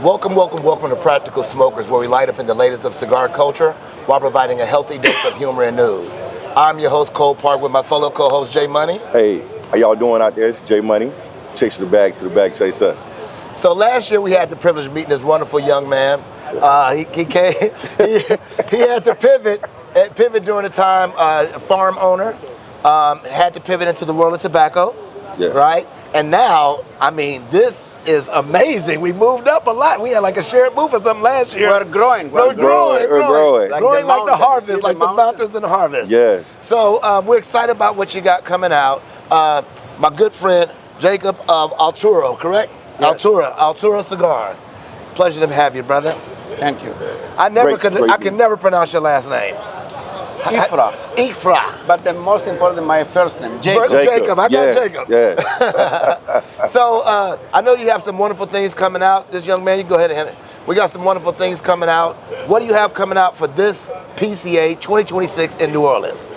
Welcome, welcome, welcome to Practical Smokers, where we light up in the latest of cigar culture while providing a healthy dose of humor and news. I'm your host, Cole Park, with my fellow co-host, Jay Money. Hey, how y'all doing out there? It's Jay Money. Chase to the bag, chase us. So last year we had the privilege of meeting this wonderful young man. He came, he had to pivot during the time, farm owner, had to pivot into the world of tobacco, Yes. right? And now, I mean, this is amazing. We moved up a lot. We had like a shared booth or something last year. We're growing. We're growing. Growing like the harvest, like the mountains and the harvest. Yes. So we're excited about what you got coming out. My good friend, Jacob of Altura, correct? Yes. Altura Cigars. Pleasure to have you, brother. Thank you. I can never pronounce your last name. Yfrach. Yfrach. But the most important, my first name, Jacob. Jacob. I got Yes, Jacob. yes. So I know you have some wonderful things coming out. This young man, you go ahead and we got some wonderful things coming out. What do you have coming out for this PCA 2026 in New Orleans?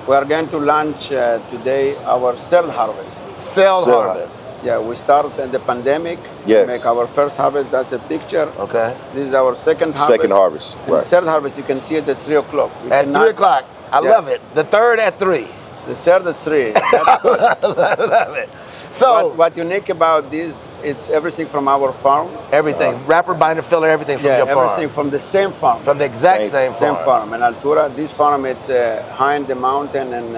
We are going to launch today our cell harvest. Cell harvest. Yeah, we start in the pandemic. Yes. We make our first harvest. That's a picture. Okay. This is our second harvest. Second harvest. And Right. third harvest, you can see it at 3 o'clock. At 3 o'clock. I love it. The third at 3. The third at 3. That's good. I love it. So what unique about this, it's everything from our farm. everything, wrapper, binder, filler, everything from your farm. Everything from the same farm. From the exact same Same farm. farm. And Altura, this farm, it's high in the mountain in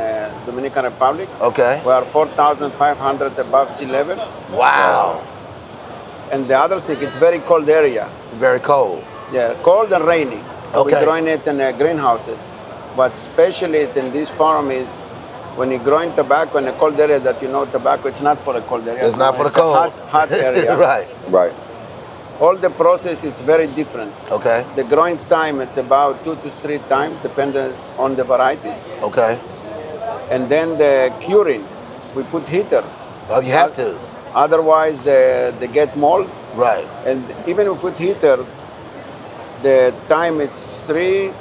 Dominican Republic. Okay. We are 4,500 above sea levels. Wow. And the other thing, it's very cold area. Very cold. Yeah, cold and rainy. So Okay. we're growing it in greenhouses. But especially in this farm is when you're growing tobacco in a cold area that you know tobacco, it's not for a cold area. It's not for the a cold. hot area. Right. Right. All the process, it's very different. Okay. The growing time, it's about 2 to 3 times, depending on the varieties. Okay. And then the curing, we put heaters. Oh, you have to. Otherwise, they get mold. Right. And even if we put heaters, the time it's 3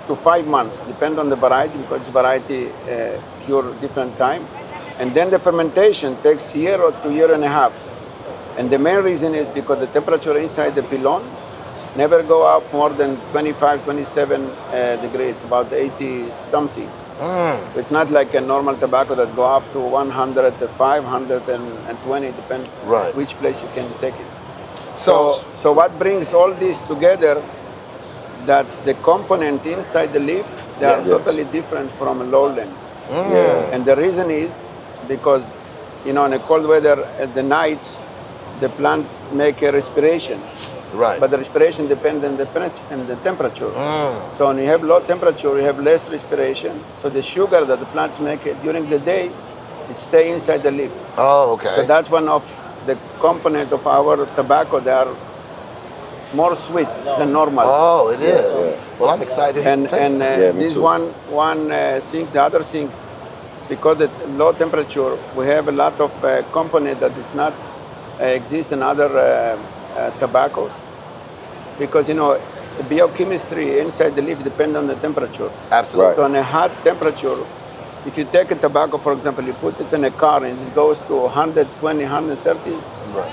to 5 months, depend on the variety, because variety cure different time. And then the fermentation takes a year or 2 years and a half. And the main reason is because the temperature inside the pilon never go up more than 25, 27 degrees. It's about 80 something. So it's not like a normal tobacco that go up to 100, 520, depend Right. which place you can take it. So- So what brings all this together, that's the component inside the leaf, they are Yes. totally different from lowland. Yeah. And the reason is because, you know, in a cold weather at the nights, the plant make a respiration. Right. But the respiration depends on the temperature. So when you have low temperature, you have less respiration. So the sugar that the plants make during the day, it stay inside the leaf. Oh, okay. So that's one of the component of our tobacco. They are more sweet than normal. Oh, it is. yeah. Well, I'm excited. to And taste it. Yeah, me this too. one things, the other things, because the low temperature, we have a lot of component that is not exist in other tobaccos, because you know the biochemistry inside the leaf depend on the temperature. Absolutely. So on a hot temperature, if you take a tobacco, for example, you put it in a car and it goes to 120, 130, Right.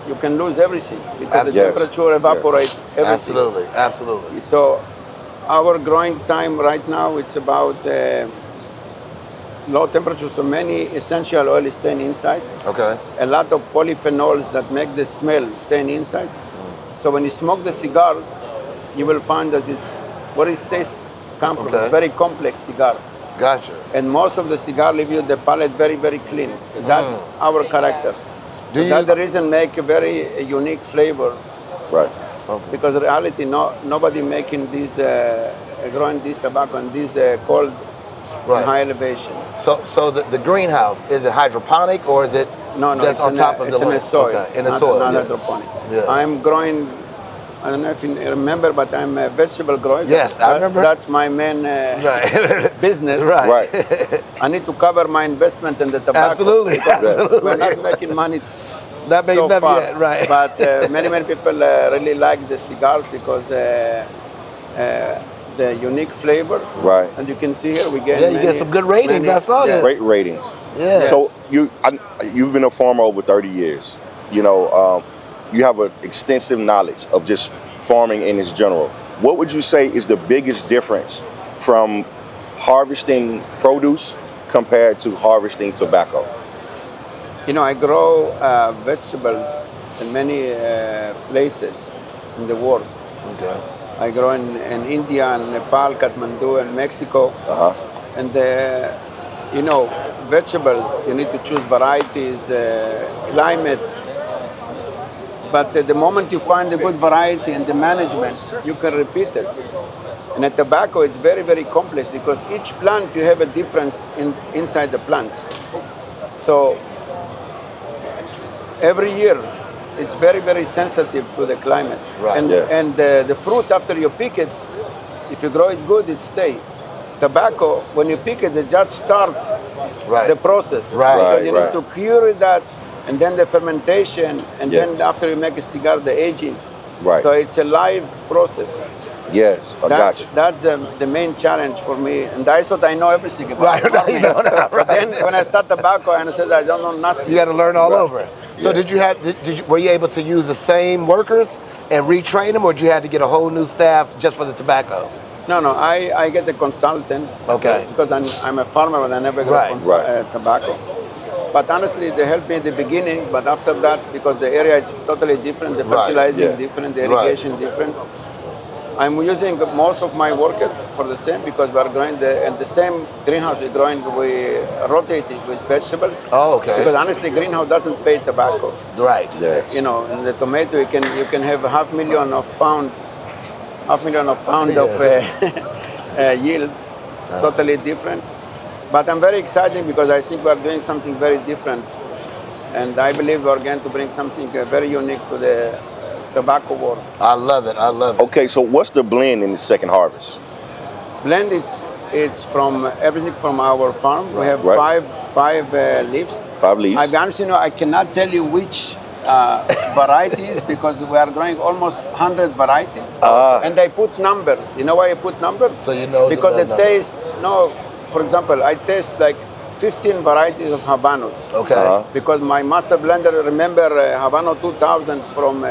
you can lose everything because the Yes. temperature evaporates everything. Absolutely. Absolutely. So our growing time right now, it's about low temperature, so many essential oils staying inside. Okay. A lot of polyphenols that make the smell staying inside. So when you smoke the cigars, you will find that it's where its taste come from. Okay. It's very complex cigar. Gotcha. And most of the cigar leave you the palate very, very clean. That's our character. Do That's the you? reason make a very unique flavor, Right. because in reality, nobody making this, growing this tobacco in this cold Right. and high elevation. So the greenhouse, is it hydroponic or is it No, just it's on top of it's the in a land? soil. Okay. In the not, soil. Not yeah. hydroponic. Yeah. I'm growing, I don't know if you remember, but I'm a vegetable grower. Yes, I remember. That's my main Right. business. Right. Right. I need to cover my investment in the tobacco. Absolutely. because Absolutely. We're not making money Not so maybe far. yet. Right. But many people really like the cigars because the unique flavors. Right. And you can see here we get Yeah, you get some good ratings. I saw this. Great ratings. Yes. So you've been a farmer over 30 years. You know, you have an extensive knowledge of just farming in its general. What would you say is the biggest difference from harvesting produce compared to harvesting tobacco? You know, I grow vegetables in many places in the world. Okay. I grow in India, and Nepal, Kathmandu, and Mexico. And you know, vegetables, you need to choose varieties, climate. But the moment you find a good variety and the management, you can repeat it. And at tobacco, it's very, very complex because each plant, you have a difference inside the plants. So every year, it's very, very sensitive to the climate. Right. And the fruits, after you pick it, if you grow it good, it stays. Tobacco, when you pick it, they just start the process. Right. Because you need to cure that, and then the fermentation, and then after you make a cigar, the aging. Right. So it's a live process. Yes, I got you. That's the main challenge for me. And I thought I know everything about Right, farming. you know that, But right. then when I start tobacco, I said I don't know nothing. You got to learn all over. So Yeah. did you have? Were you able to use the same workers and retrain them, or did you have to get a whole new staff just for the tobacco? No, I get a consultant. Okay. Because I'm a farmer, but I never got tobacco. But honestly, they helped me at the beginning. But after that, because the area is totally different, the fertilizing different, the irrigation different. I'm using most of my worker for the same because we are growing in the same greenhouse. We're growing, we rotating with vegetables. Oh, okay. Because honestly, greenhouse doesn't pay tobacco. Right. Yeah. You know, in the tomato, you can have 500,000 pound of yield. It's totally different. But I'm very excited because I think we're doing something very different. And I believe we're going to bring something very unique to the tobacco world. I love it. I love it. Okay, so what's the blend in the second harvest? Blend, it's from everything from our farm. We have five leaves. 5 leaves. I'll be honest, you know, I cannot tell you which varieties because we are growing almost 100 varieties. And I put numbers. You know why I put numbers? So you know because the number. taste. No, for example, I taste like 15 varieties of Habanos. Okay. Because my master blender remember Habano 2000 from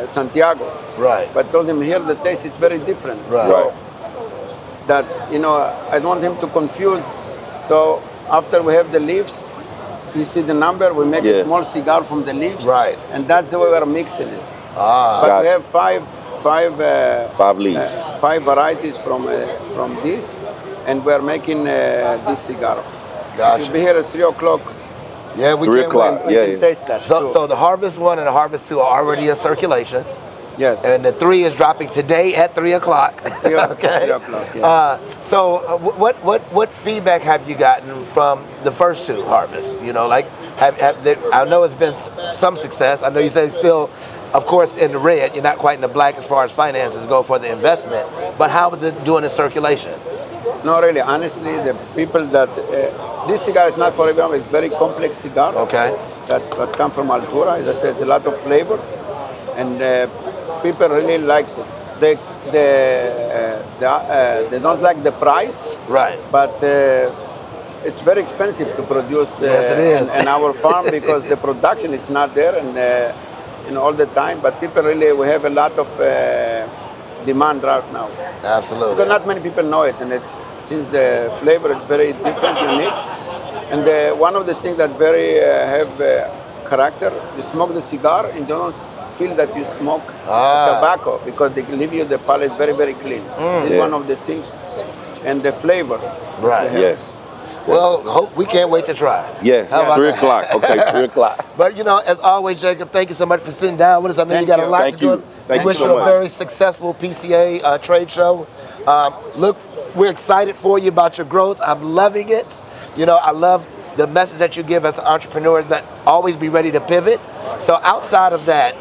Santiago. Right. But I told him here the taste is very different. Right. So that, you know, I don't want him to confuse. So after we have the leaves, you see the number, we make a small cigar from the leaves. Right. And that's the way we're mixing it. Gotcha. But we have five leaves. 5 varieties from this, and we're making this cigar. Gotcha. If you'll be here at 3 o'clock, Yeah, we 3 can't o'clock. wait. we can taste that. So, too. so the Harvest 1 and the Harvest 2 are already in circulation. Yes. And the 3 is dropping today at 3 o'clock. 3 o'clock, yes. What feedback have you gotten from the first 2 harvests? You know, like, I know it's been some success. I know you said it's still, of course, in the red. You're not quite in the black as far as finances go for the investment. But how is it doing in circulation? No, really, honestly, the people that, this cigar is not for everyone, it's very complex cigar. Okay. That come from Altura. As I said, it's a lot of flavors. And people really likes it. They don't like the price. Right. But it's very expensive to produce Yes, it is. in our farm because the production it's not there and all the time. But people really, we have a lot of demand right now. Absolutely. Because not many people know it, and it's since the flavor is very different, unique. And one of the things that very have character, you smoke the cigar and you don't feel that you smoke tobacco because they leave you the palate very, very clean. It's one of the things. And the flavors. Right. Yes. Well, we can't wait to try. Yes. How about 3 that? o'clock. Okay, 3 o'clock. But, you know, as always, Jacob, thank you so much for sitting down with us. I know you got a lot Thank to you. do. Thank We you wish so you a much. very successful PCA trade show. Look, we're excited for you about your growth. I'm loving it. You know, I love the message that you give as entrepreneurs that always be ready to pivot. So outside of that,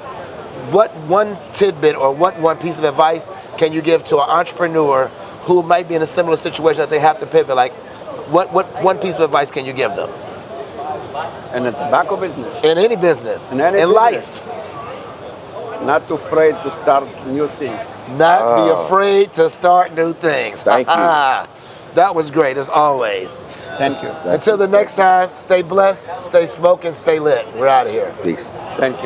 what one tidbit or what one piece of advice can you give to an entrepreneur who might be in a similar situation that they have to pivot? Like, what one piece of advice can you give them? In the tobacco business. In any business, In any in business. life. Not too afraid to start new things. Not be afraid to start new things. Thank you. That was great, as always. Thank you. Until the next time, stay blessed, stay smoking, stay lit. We're out of here. Peace. Thank you.